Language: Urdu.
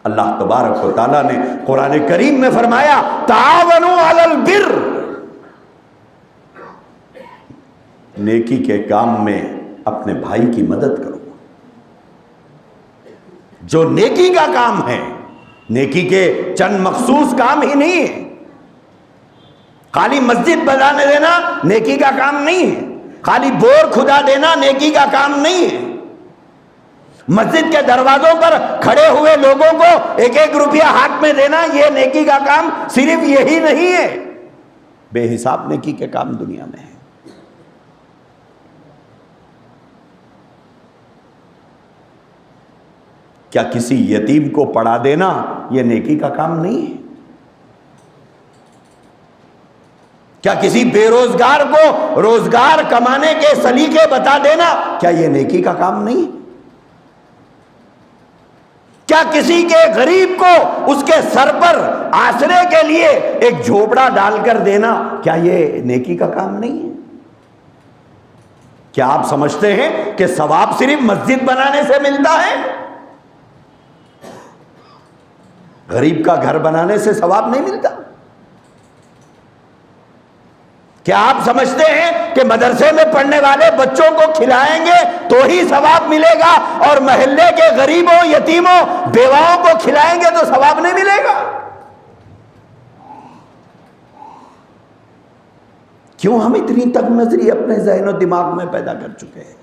اللہ تبارک و تعالیٰ نے قرآن کریم میں فرمایا تعاونوا علی البر، نیکی کے کام میں اپنے بھائی کی مدد کرو۔ جو نیکی کا کام ہے، نیکی کے چند مخصوص کام ہی نہیں ہے، خالی مسجد بنانے دینا نیکی کا کام نہیں ہے، خالی بور کھدا دینا نیکی کا کام نہیں ہے، مسجد کے دروازوں پر کھڑے ہوئے لوگوں کو 1-1 روپیہ ہاتھ میں دینا یہ نیکی کا کام صرف یہی نہیں ہے، بے حساب نیکی کے کام دنیا میں ہے۔ کیا کسی یتیم کو پڑھا دینا یہ نیکی کا کام نہیں ہے؟ کیا کسی بے روزگار کو روزگار کمانے کے سلیقے بتا دینا کیا یہ نیکی کا کام نہیں ہے؟ کیا کسی کے غریب کو اس کے سر پر آسرے کے لیے ایک جھوپڑا ڈال کر دینا کیا یہ نیکی کا کام نہیں ہے؟ کیا آپ سمجھتے ہیں کہ ثواب صرف مسجد بنانے سے ملتا ہے؟ غریب کا گھر بنانے سے ثواب نہیں ملتا؟ کیا آپ سمجھتے ہیں کہ مدرسے میں پڑھنے والے بچوں کو کھلائیں گے تو ہی ثواب ملے گا اور محلے کے غریبوں، یتیموں، بیواؤں کو کھلائیں گے تو ثواب نہیں ملے گا؟ کیوں ہم اتنی تنگ نظری اپنے ذہن و دماغ میں پیدا کر چکے ہیں؟